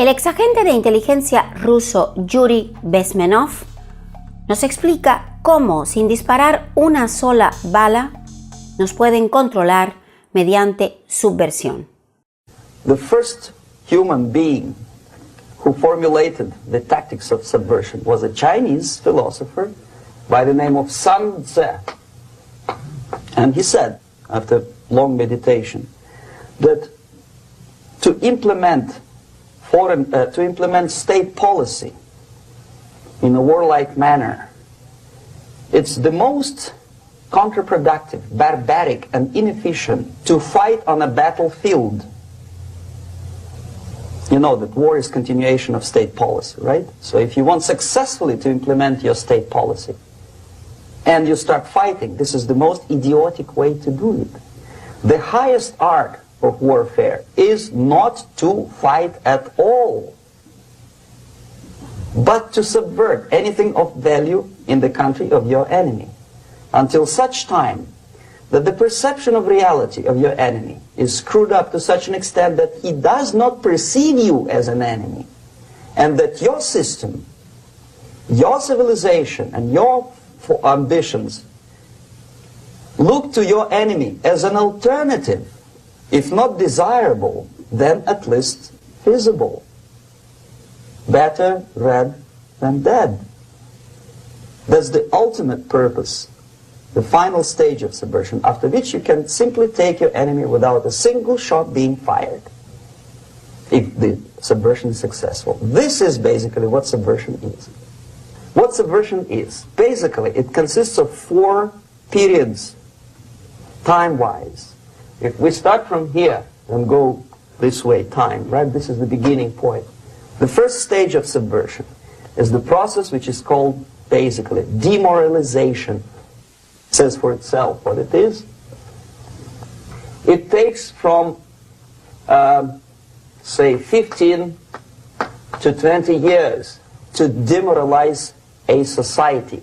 El exagente de inteligencia ruso Yuri Bezmenov nos explica cómo, sin disparar una sola bala, nos pueden controlar mediante subversión. The first human being who formulated the tactics of subversion was a Chinese philosopher by the name of Sun Tzu. And he said, after long meditation, that to implement state policy in a warlike manner, it's the most counterproductive, barbaric, and inefficient to fight on a battlefield. You know that war is continuation of state policy, right? So if you want successfully to implement your state policy, and you start fighting, this is the most idiotic way to do it. The highest art of warfare is not to fight at all, but to subvert anything of value in the country of your enemy, until such time that the perception of reality of your enemy is screwed up to such an extent that he does not perceive you as an enemy, and that your system, your civilization, and your ambitions look to your enemy as an alternative, if not desirable, then at least feasible. Better red than dead. That's the ultimate purpose, the final stage of subversion, after which you can simply take your enemy without a single shot being fired, if the subversion is successful. This is basically what subversion is. What subversion is, basically, it consists of 4 periods, time-wise. If we start from here and go this way, time, right? This is the beginning point. The first stage of subversion is the process which is called, basically, demoralization. It says for itself what it is. It takes from, say, 15 to 20 years to demoralize a society.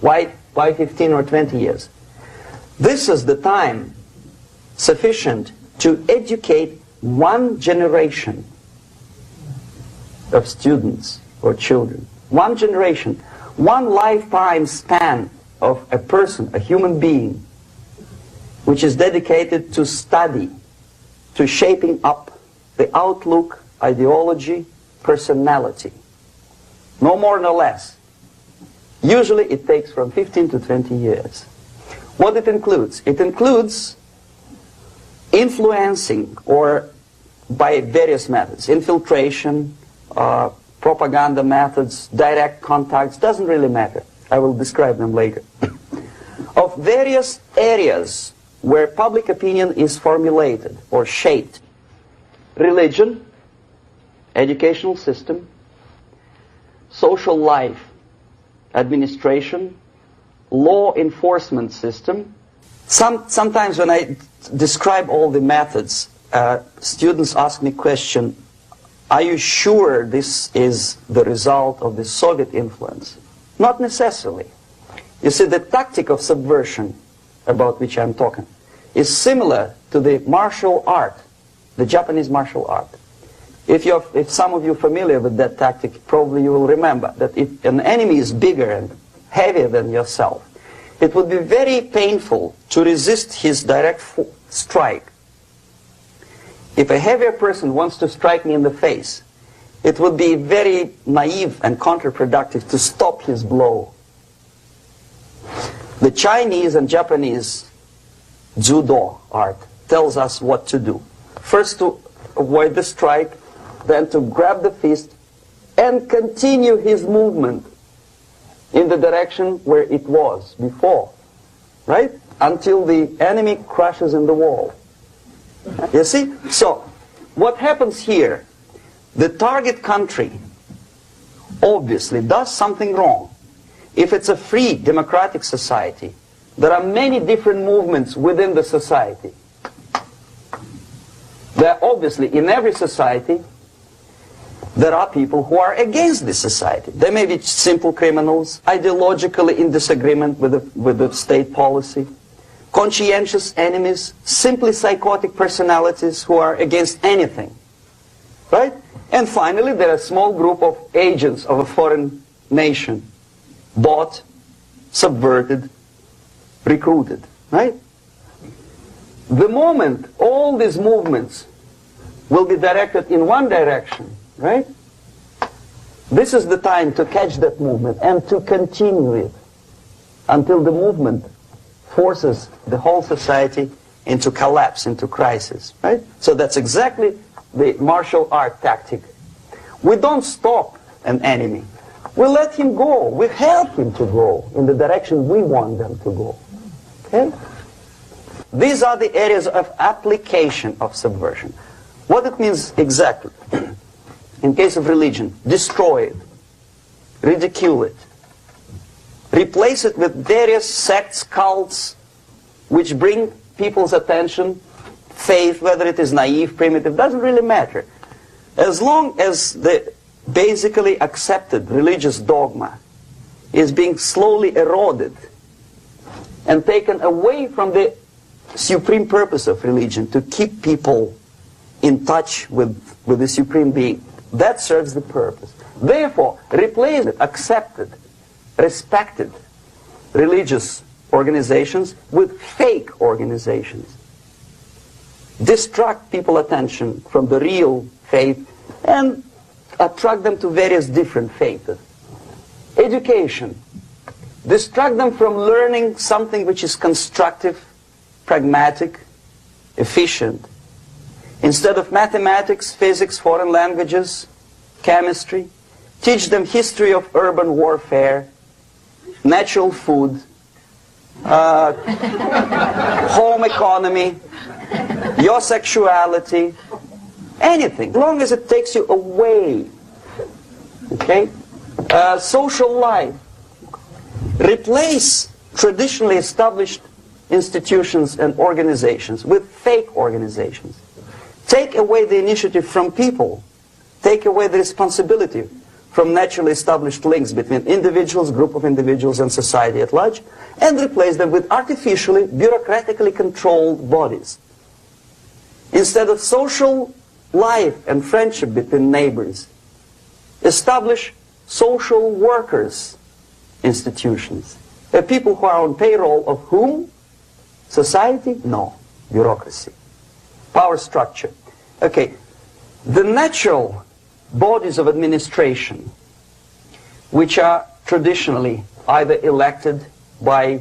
Why 15 or 20 years? This is the time sufficient to educate one generation of students or children. One generation, one lifetime span of a person, a human being, which is dedicated to study, to shaping up the outlook, ideology, personality. No more, no less. Usually it takes from 15 to 20 years. What it includes? It includes influencing, or by various methods, infiltration, propaganda methods, direct contacts, doesn't really matter. I will describe them later. Of various areas where public opinion is formulated or shaped. Religion, educational system, social life, administration, law enforcement system. Sometimes when I describe all the methods, students ask me question, are you sure this is the result of the Soviet influence? Not necessarily. You see, the tactic of subversion, about which I'm talking, is similar to the martial art, the Japanese martial art. If some of you are familiar with that tactic, probably you will remember that if an enemy is bigger and heavier than yourself, it would be very painful to resist his direct strike. If a heavier person wants to strike me in the face, it would be very naive and counterproductive to stop his blow. The Chinese and Japanese judo art tells us what to do. First to avoid the strike, then to grab the fist and continue his movement in the direction where it was before, right? Until the enemy crashes in the wall. You see? So, what happens here? The target country obviously does something wrong. If it's a free democratic society, there are many different movements within the society. There are obviously, in every society, there are people who are against this society. They may be simple criminals, ideologically in disagreement with the state policy, conscientious enemies, simply psychotic personalities who are against anything. Right? And finally, there are a small group of agents of a foreign nation, bought, subverted, recruited, right? The moment all these movements will be directed in one direction, right? This is the time to catch that movement and to continue it until the movement forces the whole society into collapse, into crisis, right? So that's exactly the martial art tactic. We don't stop an enemy. We let him go. We help him to go in the direction we want them to go. Okay? These are the areas of application of subversion. What it means exactly. In case of religion, destroy it, ridicule it, replace it with various sects, cults, which bring people's attention, faith, whether it is naive, primitive, doesn't really matter. As long as the basically accepted religious dogma is being slowly eroded and taken away from the supreme purpose of religion, to keep people in touch with the supreme being, that serves the purpose. Therefore, replace it, accepted, respected religious organizations with fake organizations. Distract people's attention from the real faith and attract them to various different faiths. Education. Distract them from learning something which is constructive, pragmatic, efficient. Instead of mathematics, physics, foreign languages, chemistry, teach them history of urban warfare, natural food, home economy, your sexuality, anything, as long as it takes you away. Okay? Social life. Replace traditionally established institutions and organizations with fake organizations. Take away the initiative from people. Take away the responsibility from naturally established links between individuals, group of individuals, and society at large, and replace them with artificially, bureaucratically controlled bodies. Instead of social life and friendship between neighbors, establish social workers institutions. The people who are on payroll of whom? Society? No. Bureaucracy. Power structure. Okay. The natural bodies of administration, which are traditionally either elected by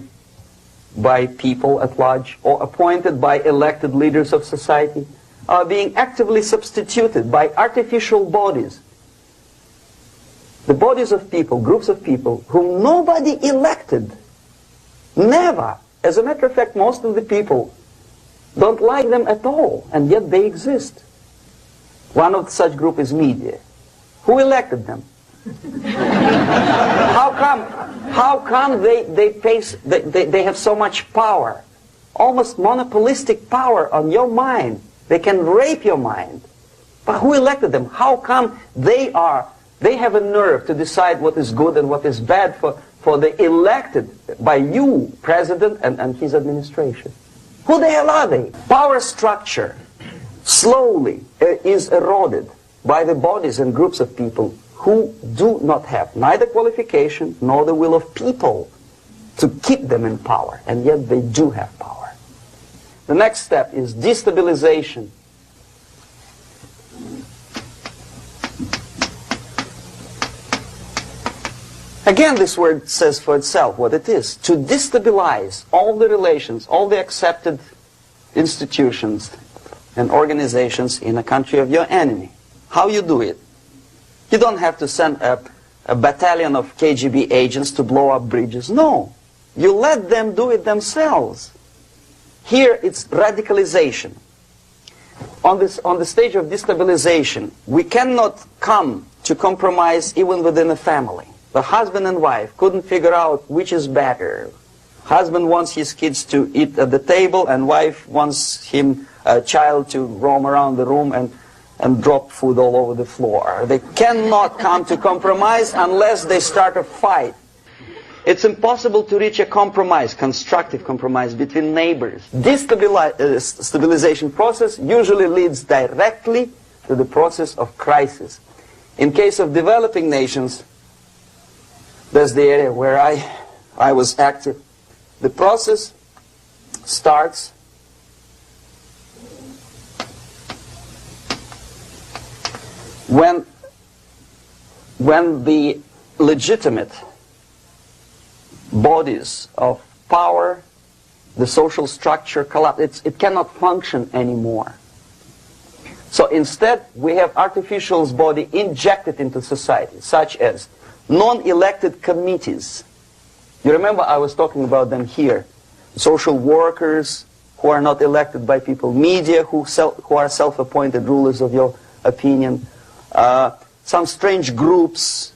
people at large or appointed by elected leaders of society, are being actively substituted by artificial bodies. The bodies of people, groups of people, whom nobody elected. Never. As a matter of fact, most of the people don't like them at all, and yet they exist. One of such group is media. Who elected them? How come they have so much power? Almost monopolistic power on your mind. They can rape your mind. But who elected them? How come they have a nerve to decide what is good and what is bad for the elected by you, president, and his administration? Who the hell are they? Power structure slowly is eroded by the bodies and groups of people who do not have neither qualification nor the will of people to keep them in power, and yet they do have power. The next step is destabilization. Again, this word says for itself what it is. To destabilize all the relations, all the accepted institutions and organizations in a country of your enemy. How you do it? You don't have to send a battalion of KGB agents to blow up bridges. No. You let them do it themselves. Here it's radicalization. On the stage of destabilization, we cannot come to compromise even within a family. The husband and wife couldn't figure out which is better. Husband wants his kids to eat at the table, and wife wants him, a child, to roam around the room and drop food all over the floor. They cannot come to compromise unless they start a fight. It's impossible to reach a compromise, constructive compromise between neighbors. This stabilization process usually leads directly to the process of crisis. In case of developing nations, that's the area where I was active. The process starts when the legitimate bodies of power, the social structure collapse. It cannot function anymore. So instead, we have artificial body injected into society, such as non-elected committees. You remember I was talking about them here. Social workers who are not elected by people, media who are self-appointed rulers of your opinion, some strange groups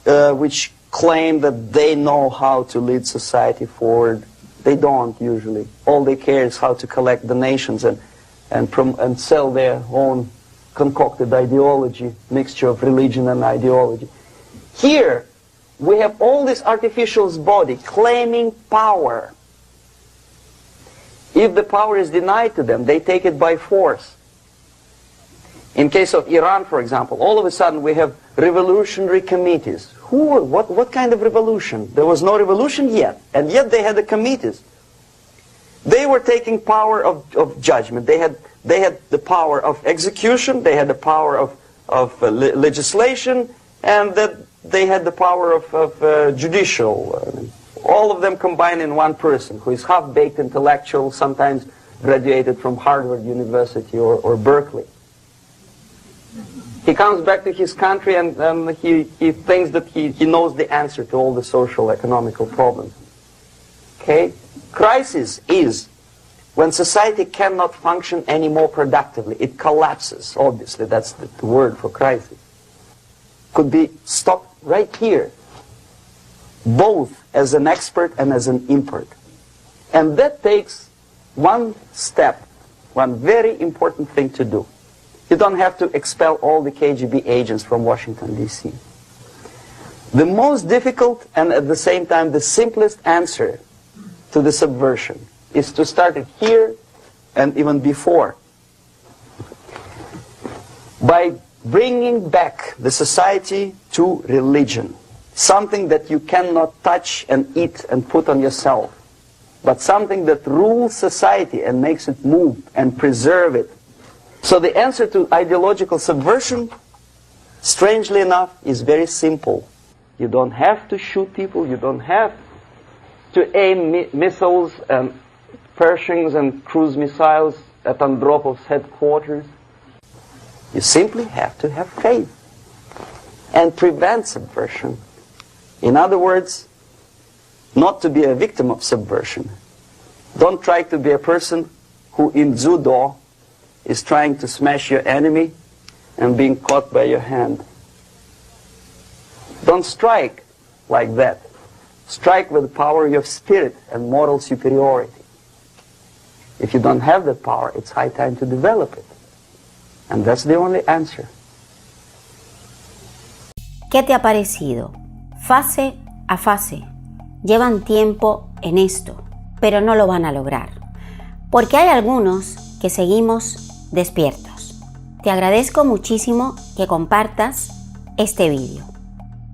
which claim that they know how to lead society forward. They don't usually. All they care is how to collect donations and sell their own concocted ideology, mixture of religion and ideology. Here, we have all this artificial body claiming power. If the power is denied to them, they take it by force. In case of Iran, for example, all of a sudden we have revolutionary committees. What kind of revolution? There was no revolution yet, and yet they had the committees. They were taking power of judgment. They had the power of execution, they had the power of legislation, and that they had the power of judicial. All of them combined in one person, who is half-baked intellectual, sometimes graduated from Harvard University or Berkeley. He comes back to his country and he thinks that he knows the answer to all the social, economical problems. Okay? Crisis is when society cannot function any more productively. It collapses, obviously. That's the word for crisis. Could be stopped right here, both as an expert and as an impert. And that takes one step, one very important thing to do. You don't have to expel all the KGB agents from Washington, D.C. The most difficult and at the same time the simplest answer to the subversion is to start it here and even before, by bringing back the society to religion, something that you cannot touch and eat and put on yourself, but something that rules society and makes it move and preserve it. So the answer to ideological subversion, strangely enough, is very simple. You don't have to shoot people, you don't have to aim missiles and Pershings and cruise missiles at Andropov's headquarters. You simply have to have faith and prevent subversion. In other words, not to be a victim of subversion. Don't try to be a person who in judo is trying to smash your enemy and being caught by your hand. Don't strike like that. Strike with the power of your spirit and moral superiority. If you don't have that power, it's high time to develop it. And that's the only answer. ¿Qué te ha parecido? Fase a fase. Llevan tiempo en esto, pero no lo van a lograr. Porque hay algunos que seguimos despiertos. Te agradezco muchísimo que compartas este vídeo.